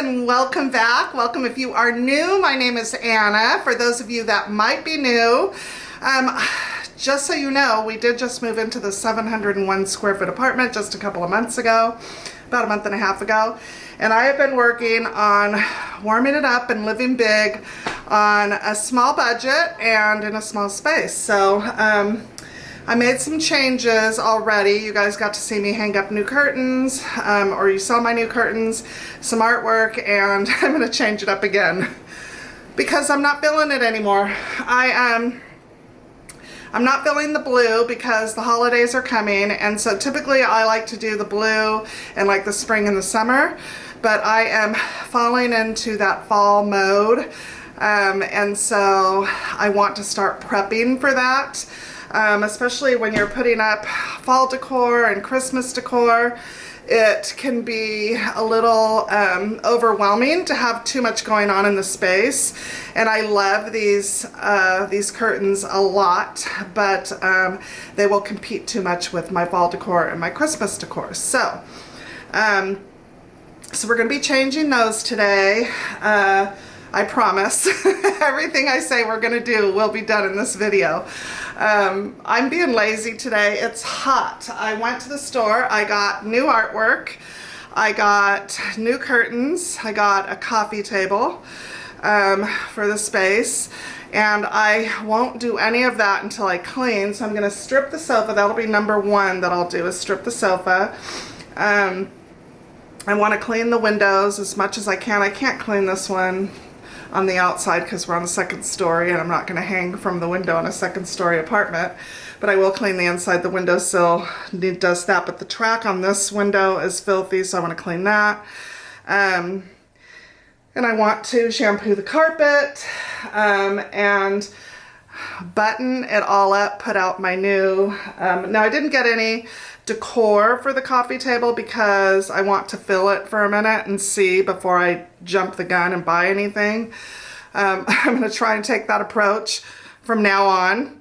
and welcome back. Welcome if you are new. My name is Anna. For those of you that might be new, just so you know, we did just move into the 701 square foot apartment just a couple of months ago, about a month and a half ago. And I have been working on warming it up and living big on a small budget and in a small space. So I made some changes already. You guys got to see me hang up new curtains, or you saw my new curtains, some artwork, and I'm gonna change it up again because I'm not feeling it anymore. I'm not feeling the blue because the holidays are coming, and so typically I like to do the blue in like the spring and the summer, but I am falling into that fall mode, and so I want to start prepping for that. Especially when you're putting up fall decor and Christmas decor, it can be a little overwhelming to have too much going on in the space. And I love these curtains a lot, but they will compete too much with my fall decor and my Christmas decor. So, so we're going to be changing those today. I promise. Everything I say we're gonna do will be done in this video. I'm being lazy today. It's hot. I went to the store. I got new artwork. I got new curtains. I got a coffee table for the space. And I won't do any of that until I clean. So I'm gonna strip the sofa. That'll be number one that I'll do, is strip the sofa. I wanna clean the windows as much as I can. I can't clean this one on the outside because we're on the second story and I'm not going to hang from the window in a second story apartment, but I will clean the inside. The windowsill does that, but the track on this window is filthy, so I want to clean that. And I want to shampoo the carpet and button it all up, put out my new, now I didn't get any decor for the coffee table because I want to fill it for a minute and see before I jump the gun and buy anything. I'm going to try and take that approach from now on.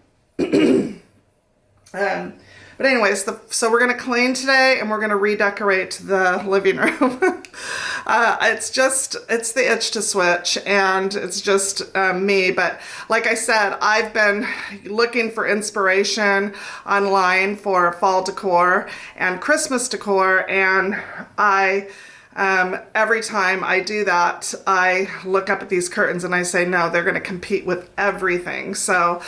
But anyways, so we're going to clean today and we're going to redecorate the living room. It's the itch to switch, and it's just me. But like I said, I've been looking for inspiration online for fall decor and Christmas decor, and every time I do that, I look up at these curtains and I say, no, they're going to compete with everything. So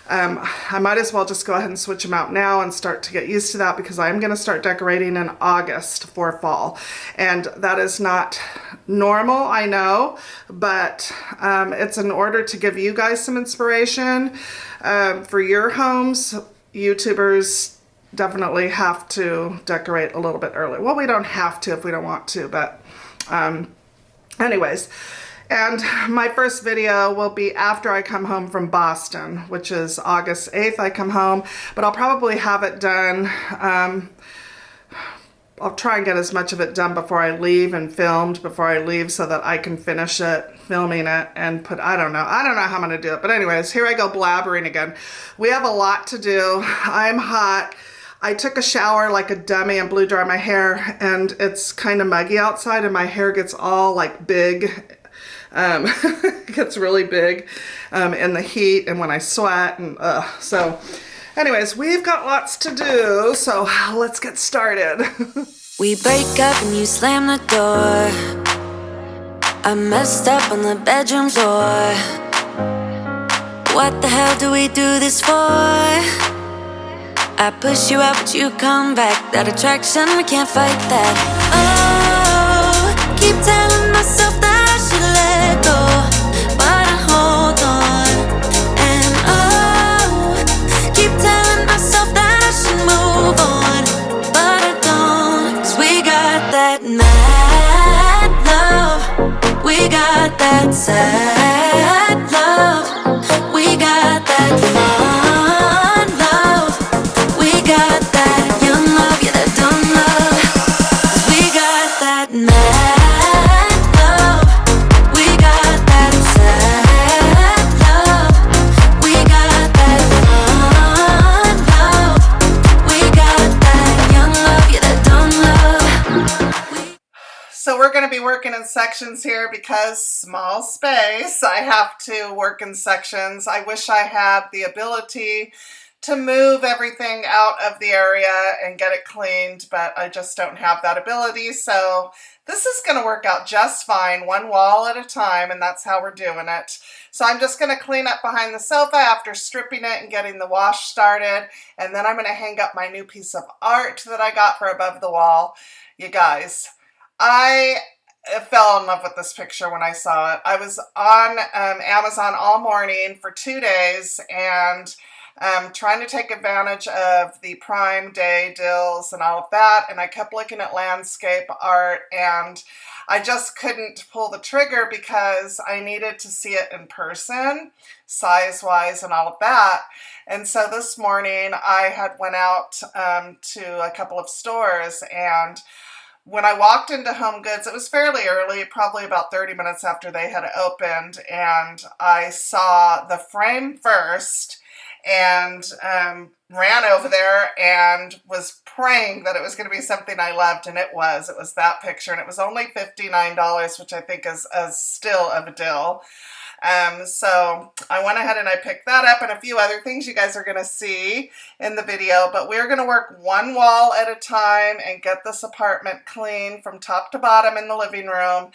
I might as well just go ahead and switch them out now and start to get used to that, because I'm going to start decorating in August for fall. And that is not normal, I know, but it's in order to give you guys some inspiration for your homes. YouTubers definitely have to decorate a little bit early. Well, we don't have to if we don't want to, but anyways. And my first video will be after I come home from Boston, which is August 8th I come home, but I'll probably have it done. I'll try and get as much of it done before I leave and filmed before I leave so that I can finish it, filming it, and I don't know how I'm gonna do it. But anyways, here I go blabbering again. We have a lot to do. I'm hot. I took a shower like a dummy and blew dry my hair, and it's kind of muggy outside and my hair gets all like big. It gets really big in the heat and when I sweat, and so anyways, we've got lots to do, so let's get started. We break up and you slam the door. I messed up on the bedroom floor. What the hell do we do this for? I push you out but you come back. That attraction, we can't fight that. Oh, keep telling myself that I should let go, but I hold on. And oh, keep telling myself that I should move on, but I don't. 'Cause we got that mad love, we got that sad love, we got that fun love, we got that young love, yeah, that dumb love. 'Cause we got that mad. So we're going to be working in sections here because small space. I have to work in sections. I wish I had the ability to move everything out of the area and get it cleaned, but I just don't have that ability. So this is going to work out just fine, one wall at a time, and that's how we're doing it. So I'm just going to clean up behind the sofa after stripping it and getting the wash started, and then I'm going to hang up my new piece of art that I got for above the wall. You guys, I fell in love with this picture when I saw it. I was on Amazon all morning for 2 days and trying to take advantage of the Prime Day deals and all of that, and I kept looking at landscape art, and I just couldn't pull the trigger because I needed to see it in person, size-wise and all of that. And so this morning I had went out to a couple of stores, and when I walked into HomeGoods, it was fairly early, probably about 30 minutes after they had opened, and I saw the frame first and ran over there and was praying that it was going to be something I loved, and it was. It was that picture, and it was only $59, which I think is still a deal. So I went ahead and I picked that up and a few other things you guys are going to see in the video, but we're going to work one wall at a time and get this apartment clean from top to bottom in the living room.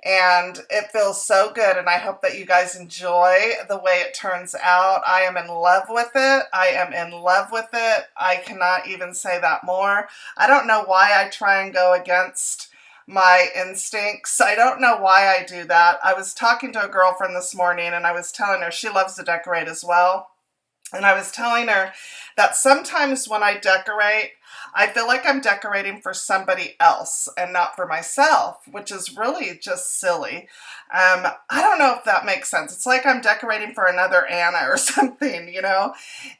And it feels so good, and I hope that you guys enjoy the way it turns out. I am in love with it. I am in love with it. I cannot even say that more. I don't know why I try and go against my instincts. I don't know why I do that. I was talking to a girlfriend this morning, and I was telling her she loves to decorate as well. And I was telling her that sometimes when I decorate, I feel like I'm decorating for somebody else and not for myself, which is really just silly. I don't know if that makes sense. It's like I'm decorating for another Anna or something, you know?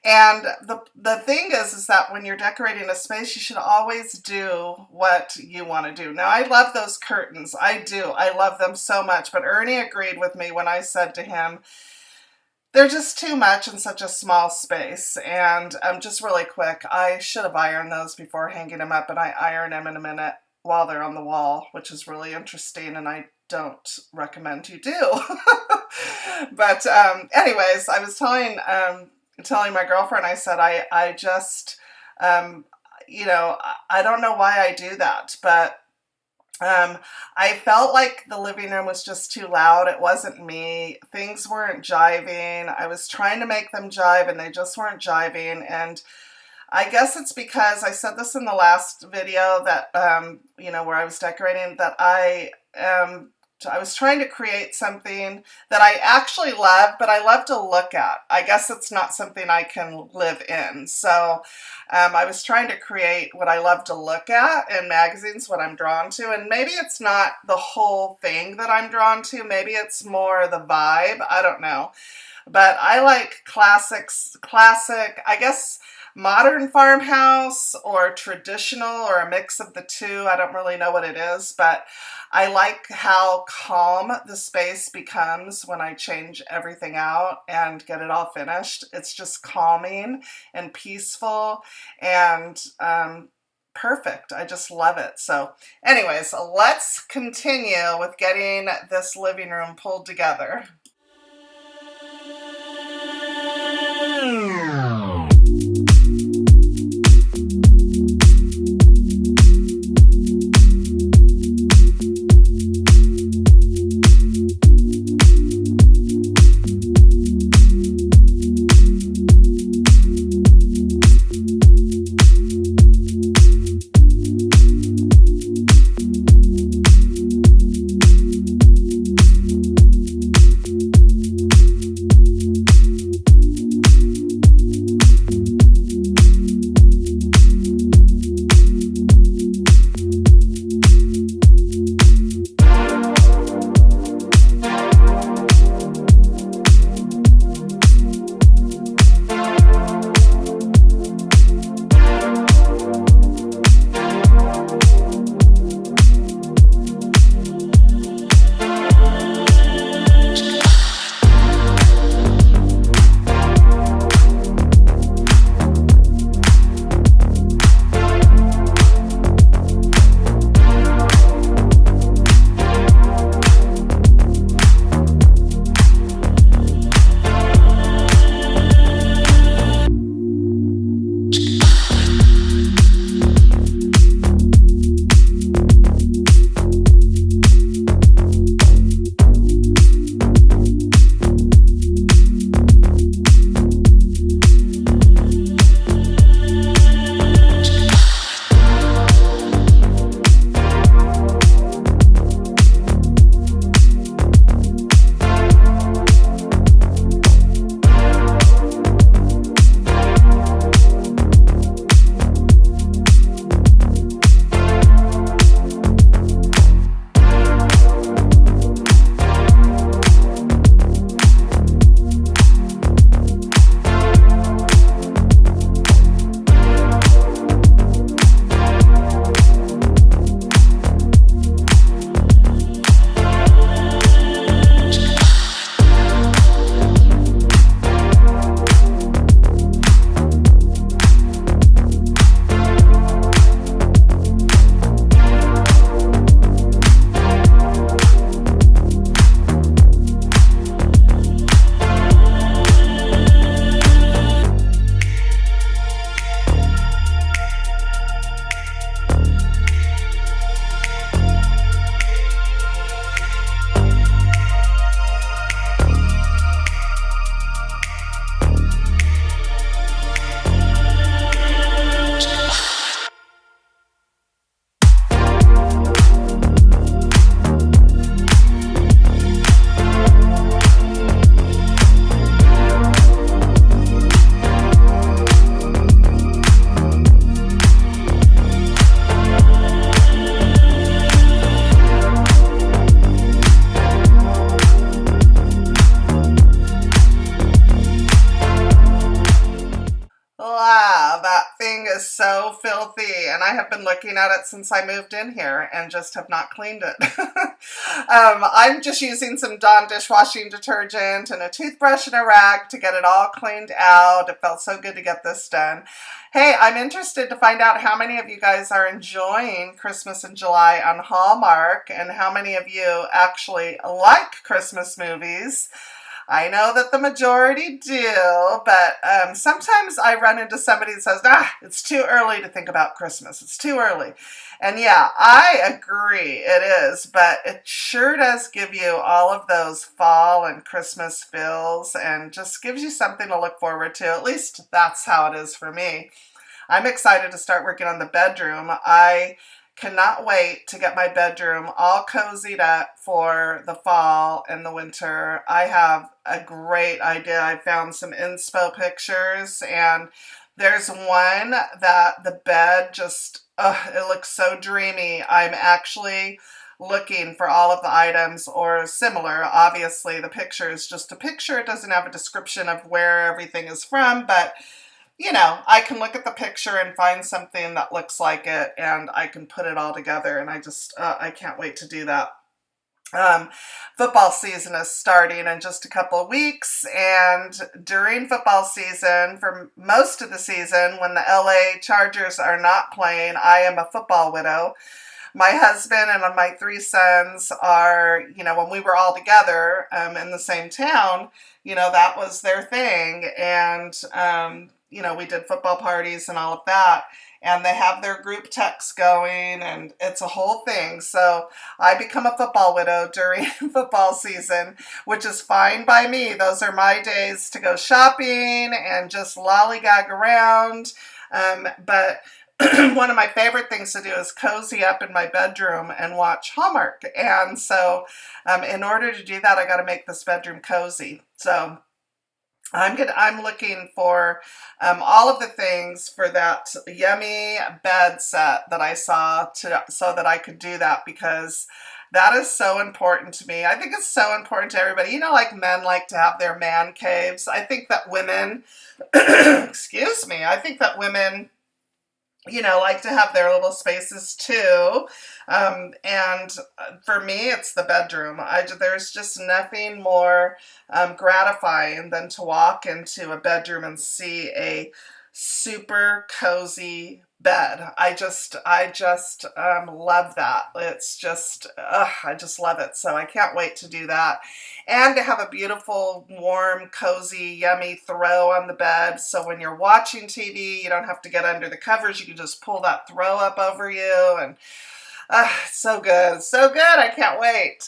And the thing is that when you're decorating a space, you should always do what you want to do. Now, I love those curtains. I do. I love them so much. But Ernie agreed with me when I said to him, they're just too much in such a small space. And just really quick, I should have ironed those before hanging them up, and I iron them in a minute while they're on the wall, which is really interesting, and I don't recommend you do. But anyways, I was telling my girlfriend, I said, I just, you know, I don't know why I do that, but I felt like the living room was just too loud. It wasn't me. Things weren't jiving. I was trying to make them jive, and they just weren't jiving. And I guess it's because I said this in the last video that, you know, where I was decorating, that I was trying to create something that I actually love, but I love to look at. I guess it's not something I can live in. So I was trying to create what I love to look at in magazines, what I'm drawn to. And maybe it's not the whole thing that I'm drawn to. Maybe it's more the vibe. I don't know. But I like classic, I guess, modern farmhouse or traditional or a mix of the two. I don't really know what it is, but I like how calm the space becomes when I change everything out and get it all finished. It's just calming and peaceful and perfect. I just love it. So anyways, let's continue with getting this living room pulled together. filthy, and I have been looking at it since I moved in here and just have not cleaned it. I'm just using some Dawn dishwashing detergent and a toothbrush and a rag to get it all cleaned out. It felt so good to get this done. Hey, I'm interested to find out how many of you guys are enjoying Christmas in July on Hallmark and how many of you actually like Christmas movies. I know that the majority do, but sometimes I run into somebody that says, it's too early to think about Christmas. It's too early. And yeah, I agree, it is, but it sure does give you all of those fall and Christmas feels and just gives you something to look forward to. At least that's how it is for me. I'm excited to start working on the bedroom. I cannot wait to get my bedroom all cozied up for the fall and the winter. I have a great idea. I found some inspo pictures, and there's one that the bed just, it looks so dreamy. I'm actually looking for all of the items or similar. Obviously, the picture is just a picture. It doesn't have a description of where everything is from, but you know, I can look at the picture and find something that looks like it, and I can put it all together, and I can't wait to do that. Football season is starting in just a couple of weeks, and during football season, for most of the season, when the LA Chargers are not playing, I am a football widow. My husband and my 3 sons are, when we were all together in the same town, that was their thing, and we did football parties and all of that, and they have their group texts going, and it's a whole thing. So I become a football widow during football season, which is fine by me. Those are my days to go shopping and just lollygag around. But one of my favorite things to do is cozy up in my bedroom and watch Hallmark. And so in order to do that, I got to make this bedroom cozy. So I'm looking for all of the things for that yummy bed set that I saw so that I could do that, because that is so important to me. I think it's so important to everybody. Like men like to have their man caves. I think that women, excuse me, I think that women like to have their little spaces too. And for me, it's the bedroom. There's just nothing more gratifying than to walk into a bedroom and see a super cozy bed. I just love that. It's just, I just love it. So I can't wait to do that. And to have a beautiful, warm, cozy, yummy throw on the bed. So when you're watching TV, you don't have to get under the covers. You can just pull that throw up over you. And so good. So good. I can't wait.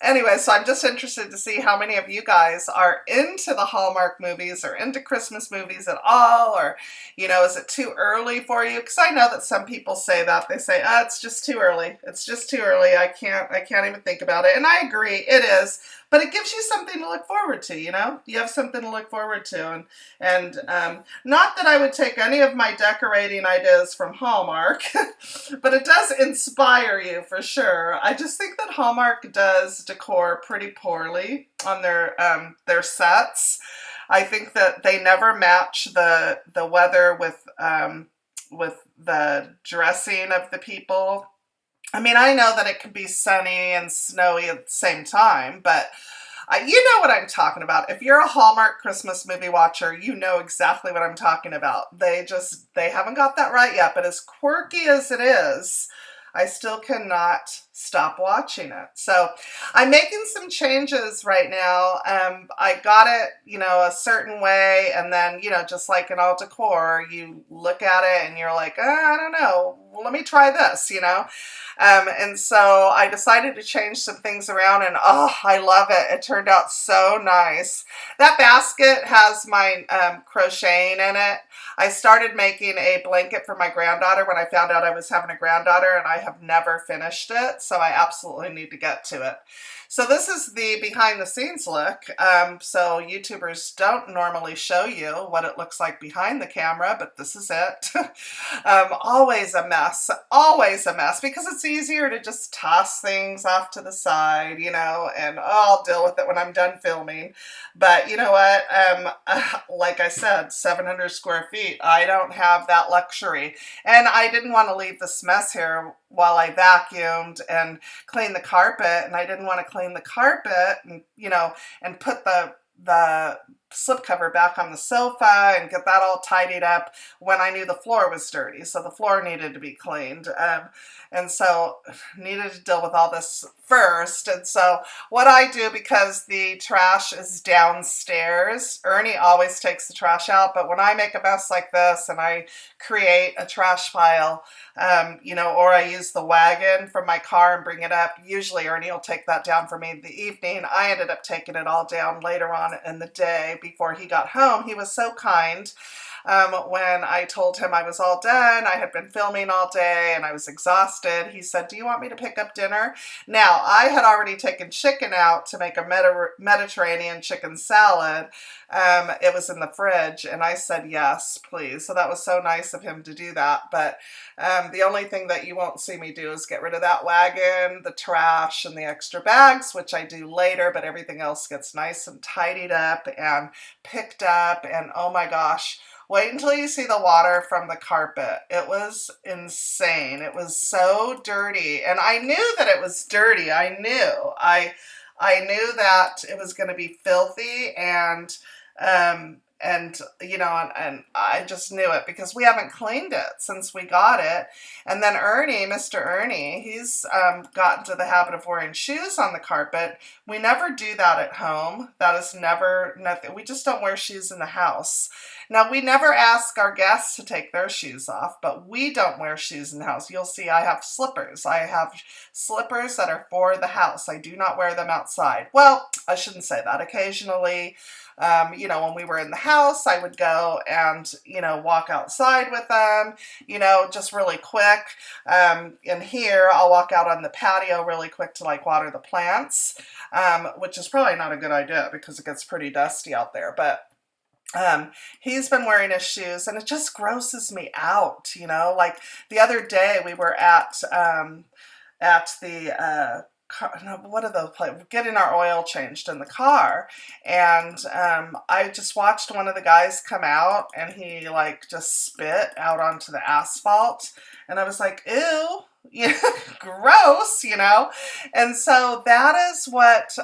Anyway, so I'm just interested to see how many of you guys are into the Hallmark movies or into Christmas movies at all, or, is it too early for you? Because I know that some people say that. They say, it's just too early. It's just too early. I can't even think about it. And I agree, it is. But it gives you something to look forward to, You have something to look forward to. And not that I would take any of my decorating ideas from Hallmark, but it does inspire you for sure. I just think that Hallmark does decor pretty poorly on their sets. I think that they never match the weather with the dressing of the people. I mean, I know that it can be sunny and snowy at the same time, but you know what I'm talking about. If you're a Hallmark Christmas movie watcher, you know exactly what I'm talking about. They haven't got that right yet, but as quirky as it is, I still cannot stop watching it. So I'm making some changes right now. I got it, a certain way, and then, just like in all decor, you look at it and you're like, I don't know, well, let me try this, and so I decided to change some things around, and I love it. It turned out so nice. That basket has my crocheting in it. I started making a blanket for my granddaughter when I found out I was having a granddaughter, and I have never finished it, so I absolutely need to get to it. So this is the behind the scenes look. So YouTubers don't normally show you what it looks like behind the camera, but this is it. Always a mess. mess, always a mess, because it's easier to just toss things off to the side, you know, and I'll deal with it when I'm done filming. But you know what, like I said, 700 square feet, I don't have that luxury. And I didn't want to leave this mess here while I vacuumed and cleaned the carpet, and I didn't want to clean the carpet and, you know, and put the slipcover back on the sofa and get that all tidied up when I knew the floor was dirty. So the floor needed to be cleaned. And so needed to deal with all this first. And so what I do, because the trash is downstairs, Ernie always takes the trash out, but when I make a mess like this and I create a trash pile, you know, or I use the wagon from my car and bring it up, usually Ernie will take that down for me in the evening. I ended up taking it all down later on in the day before he got home. He was so kind. When I told him I was all done, I had been filming all day and I was exhausted, he said, "Do you want me to pick up dinner?" Now, I had already taken chicken out to make a Mediterranean chicken salad. It was in the fridge, and I said, "Yes, please." So that was so nice of him to do that. But the only thing that you won't see me do is get rid of that wagon, the trash, and the extra bags, which I do later, but everything else gets nice and tidied up and picked up. And oh my gosh, wait until you see the water from the carpet. It was insane. It was so dirty. And I knew that it was dirty. I knew. I knew that it was going to be filthy, and you know, and I just knew it because we haven't cleaned it since we got it. And then Ernie, Mr. Ernie, he's gotten to the habit of wearing shoes on the carpet. We never do that at home. That is never, nothing. We just don't wear shoes in the house. Now, we never ask our guests to take their shoes off, but we don't wear shoes in the house. You'll see I have slippers. I have slippers that are for the house. I do not wear them outside. Well, I shouldn't say that. Occasionally, you know, when we were in the house, I would go and, you know, walk outside with them, you know, just really quick. In here, I'll walk out on the patio really quick to like water the plants, which is probably not a good idea because it gets pretty dusty out there. But he's been wearing his shoes, and it just grosses me out, you know. Like the other day we were at the what are those places? Getting our oil changed in the car, and I just watched one of the guys come out, and he like just spit out onto the asphalt, and I was like, ew. Yeah, gross, you know. And so that is what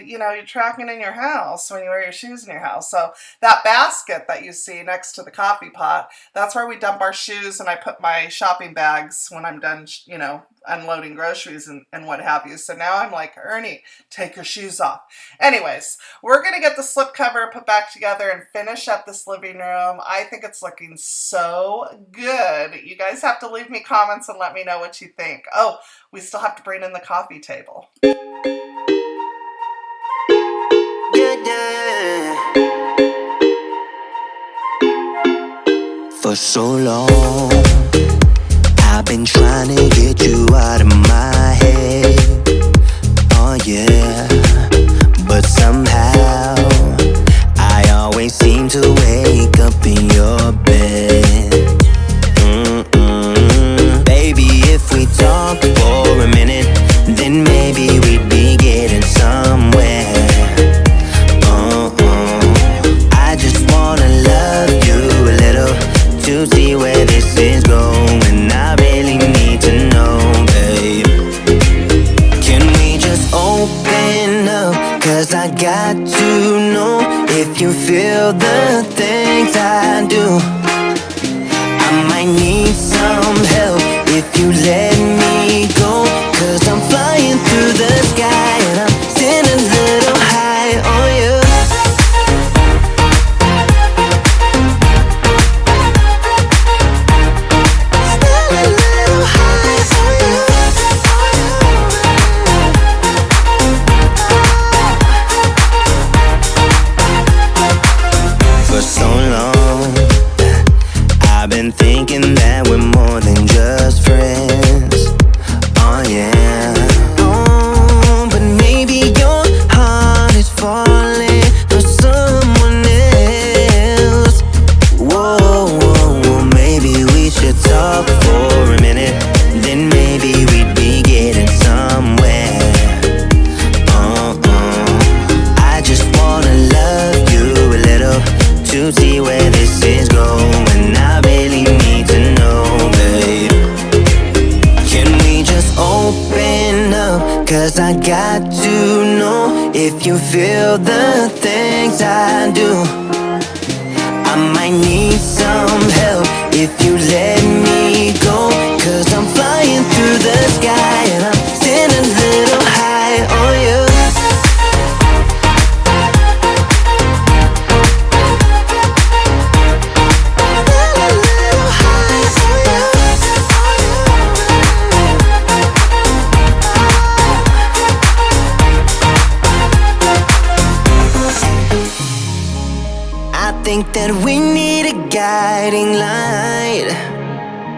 you know, you're tracking in your house when you wear your shoes in your house. So that basket that you see next to the coffee pot, that's where we dump our shoes, and I put my shopping bags when I'm done, you know, unloading groceries and what have you. So now I'm like, Ernie, take your shoes off. Anyways, we're gonna get the slipcover put back together and finish up this living room. I think it's looking so good. You guys have to leave me comments and let me know what you think. Oh, we still have to bring in the coffee table. For so long, I've been trying to get you out of my head. Oh yeah, but somehow I always seem to wake up in your bed. Baby, if we talk for a minute, then maybe we'd be getting somewhere. I just wanna love you a little to see where this is going. 'cause I got to know if you feel the things I do. I might need some help if you let me go, 'cause I'm flying through the sky and I'm standing a little high on you. I think that we need a guiding light.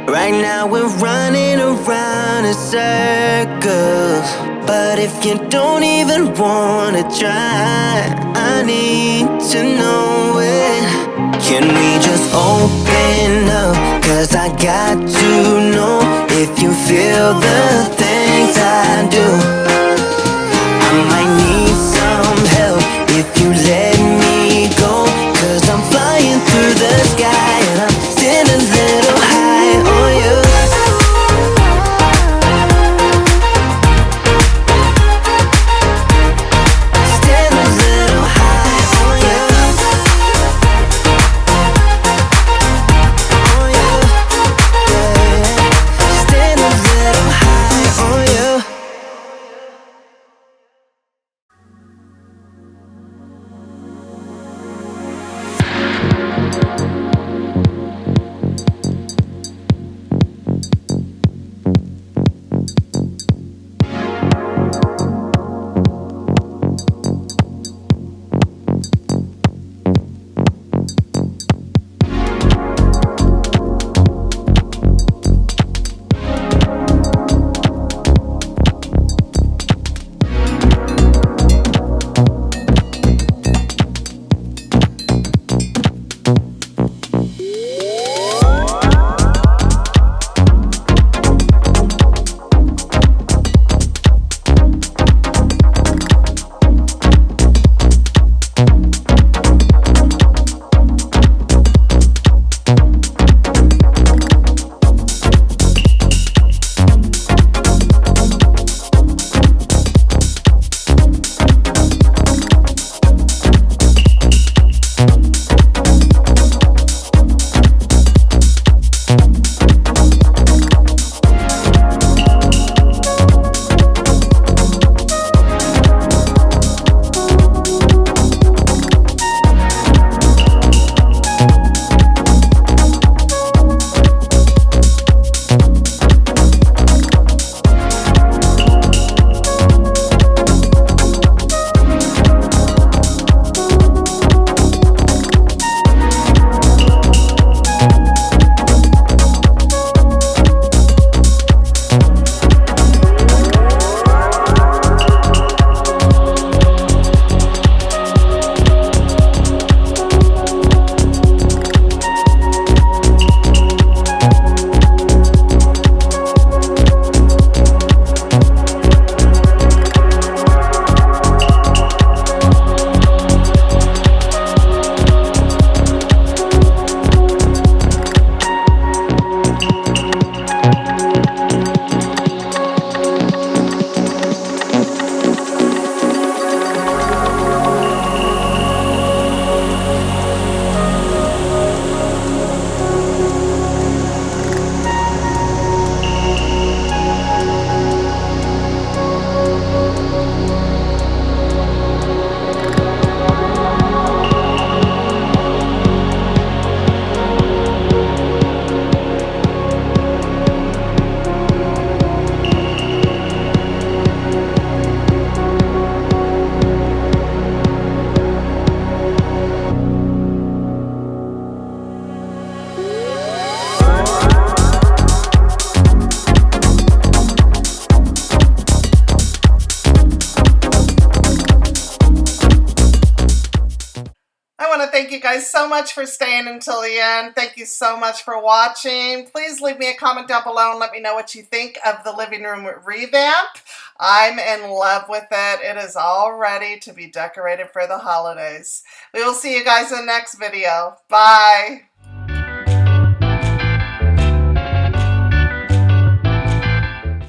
Right now we're running around in circles, but if you don't even wanna try, I need to know it. Can we just open up? 'Cause I got to know if you feel the things I do. I might need some help if you let me go, 'cause I'm flying through the sky and I'm standing a little high on you. Standing a little high on you. On you, yeah. Standing a little high on you. Thank you guys so much for staying until the end. Thank you so much for watching. Please leave me a comment down below and let me know what you think of the living room revamp. I'm in love with it. It is all ready to be decorated for the holidays. We will see you guys in the next video. Bye.